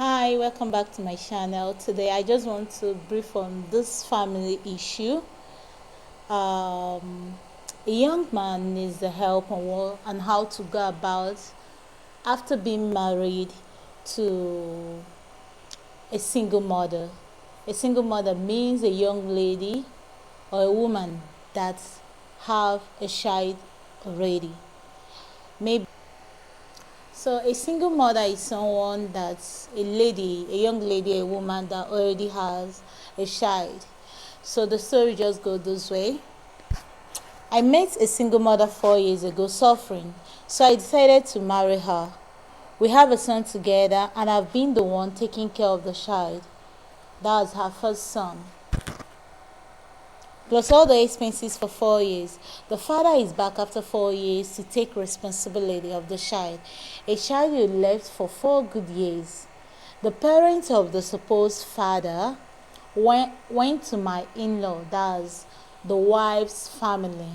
Hi, welcome back to my channel. Today I just want to brief on this family issue. Um, a young man needs the help on how to go about after being married to a single mother. A single mother means a young lady or a woman that have a child already. Maybe so a single mother is someone that's a lady, a young lady, a woman that already has a child. So the story just goes this way. I met a single mother 4 years ago suffering, so I decided to marry her. We have a son together, and I've been the one taking care of the child. That's her first son. Plus all the expenses for 4 years. The father is back after 4 years to take responsibility of the child. A child you left for 4 good years. The parents of the supposed father went to my in-law, that's the wife's family,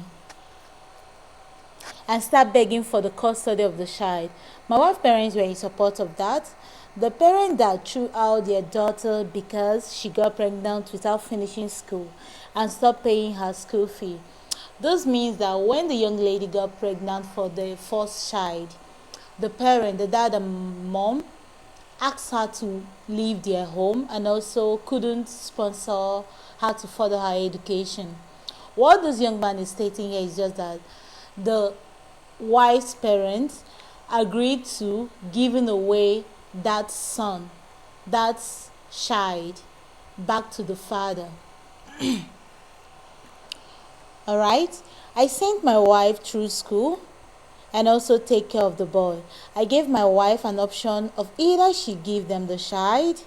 and start begging for the custody of the child. My wife's parents were in support of that. The parent that threw out their daughter because she got pregnant without finishing school and stopped paying her school fee. This means that when the young lady got pregnant for the first child, the parent, the dad and mom, asked her to leave their home and also couldn't sponsor her to further her education. What this young man is stating here is just that the wife's parents agreed to giving away that son, that child, back to the father. All right. I sent my wife through school and also take care of the boy. I gave my wife an option of either she give them the child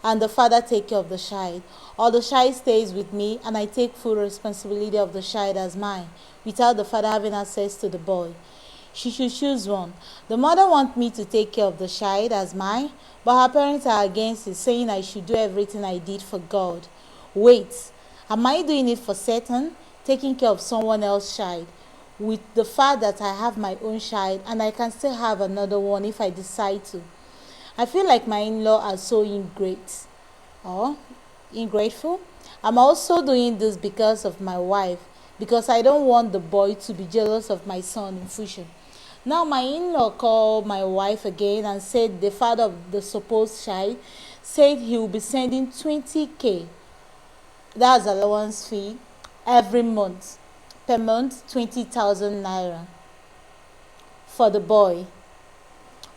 and the father take care of the child, or the child stays with me and I take full responsibility of the child as mine without the father having access to the boy. She should choose one. The mother wants me to take care of the child as mine, but her parents are against it, saying I should do everything I did for God. Wait, am I doing it for Satan? Taking care of someone else's child? With the fact that I have my own child and I can still have another one if I decide to. I feel like my in-law are so ingrate or ungrateful. I'm also doing this because of my wife, because I don't want the boy to be jealous of my son in future. Now my in-law called my wife again and said the father of the supposed child said he will be sending 20K, that's allowance fee, every month. Per month 20,000 naira for the boy,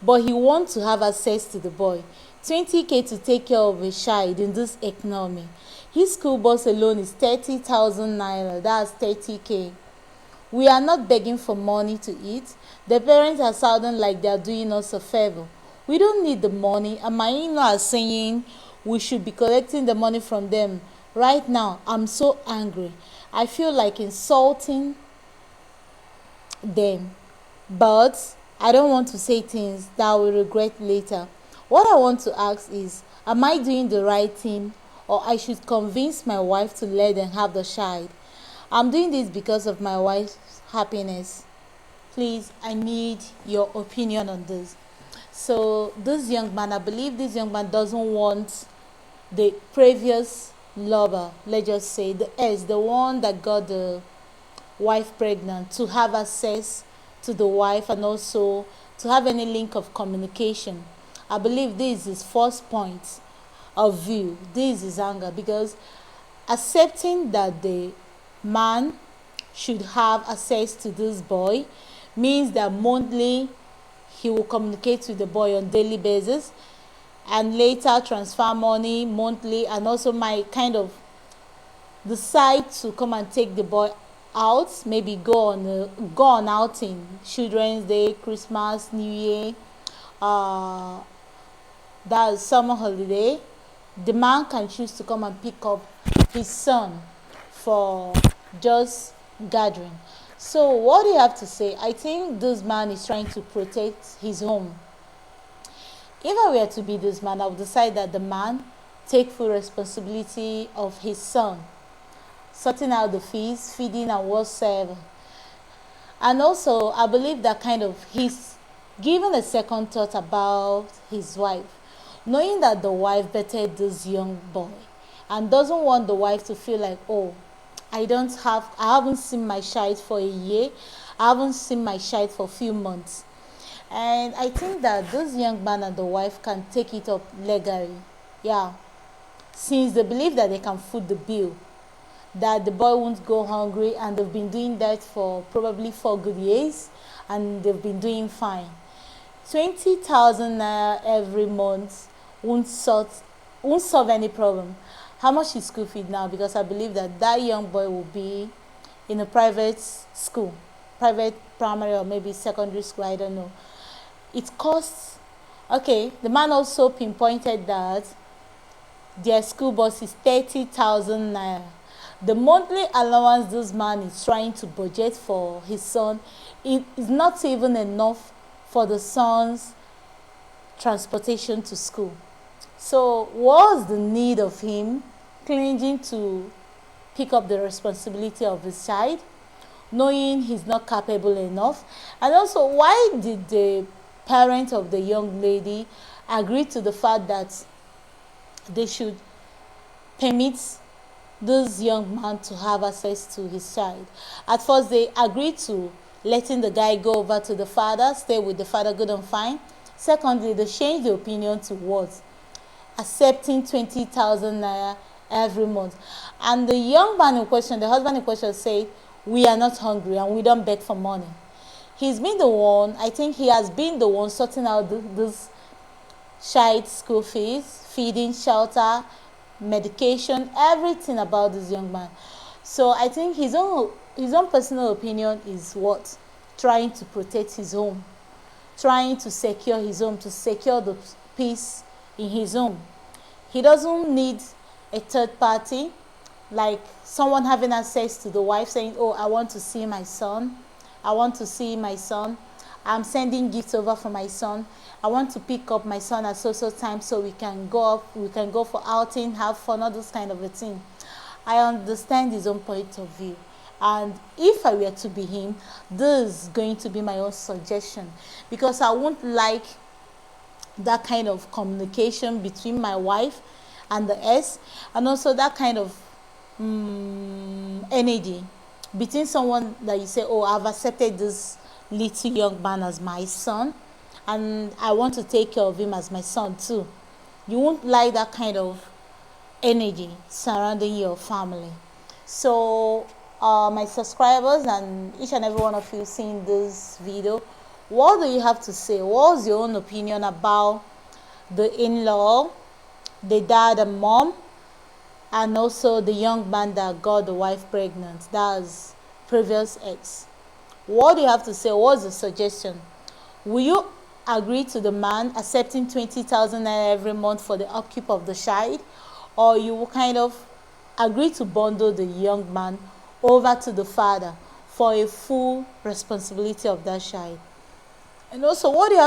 but he wants to have access to the boy. 20K to take care of a child in this economy. His school bus alone is 30,000 naira, that's 30K. We are not begging for money to eat. The parents are sounding like they are doing us a favor. We don't need the money, and my in-law are saying we should be collecting the money from them. Right now, I'm so angry. I feel like insulting them, but I don't want to say things that I will regret later. What I want to ask is, am I doing the right thing, or I should convince my wife to let them have the child? I'm doing this because of my wife's happiness. Please, I need your opinion on this. So this young man, I believe this young man doesn't want the previous lover, let's just say the one that got the wife pregnant, to have access to the wife and also to have any link of communication. I believe this is his first point of view. This is anger, because accepting that the man should have access to this boy means that monthly he will communicate with the boy on daily basis and later transfer money monthly, and also might kind of decide to come and take the boy out, maybe go on outing, Children's Day, Christmas, New Year, uh, that summer holiday. The man can choose to come and pick up his son for just gathering. So what do you have to say? I think this man is trying to protect his home. If I were to be this man, I would decide that the man take full responsibility of his son, sorting out the fees, feeding and whatsoever. And also, I believe that kind of he's given a second thought about his wife. knowing that the wife bettered this young boy and doesn't want the wife to feel like, oh, I haven't seen my child for a year, I haven't seen my child for a few months. And I think that this young man and the wife can take it up legally. Yeah, since they believe that they can foot the bill, that the boy won't go hungry, and they've been doing that for probably 4 good years, and they've been doing fine. 20,000 naira every month won't solve any problem. How much is school fees now? Because I believe that that young boy will be in a private school, private primary or maybe secondary school, I don't know. It costs, okay, the man also pinpointed that their school bus is 30,000 naira. The monthly allowance this man is trying to budget for his son, it is not even enough for the son's transportation to school. So what's the need of him clinging to pick up the responsibility of his child, knowing he's not capable enough? And also, why did the parent of the young lady agree to the fact that they should permit this young man to have access to his child? At first, they agreed to letting the guy go over to the father, stay with the father, good and fine. Secondly, they changed the opinion to what? Accepting 20,000 naira every month. And the young man in question, the husband in question, said, we are not hungry and we don't beg for money. He's been the one, I think he has been the one sorting out this child school fees, feeding, shelter, medication, everything about this young man. So I think his own personal opinion is what? Trying to protect his home, trying to secure his home, to secure the peace in his home. He doesn't need a third party, like someone having access to the wife saying, oh, I want to see my son, I want to see my son, I'm sending gifts over for my son, I want to pick up my son at so time so we can go for outing, have fun, all this kind of a thing. I understand his own point of view, and if I were to be him, this is going to be my own suggestion, because I won't like that kind of communication between my wife and the S, and also that kind of energy between someone that you say, oh, I've accepted this little young man as my son and I want to take care of him as my son too. You won't like that kind of energy surrounding your family. So my subscribers and each and every one of you seeing this video, what do you have to say? What's your own opinion about the in-law, the dad and mom, and also the young man that got the wife pregnant? That's previous ex. What do you have to say? What's the suggestion? Will you agree to the man accepting 20,000 naira every month for the upkeep of the child, or you will kind of agree to bundle the young man over to the father for a full responsibility of that child? And also, what do you have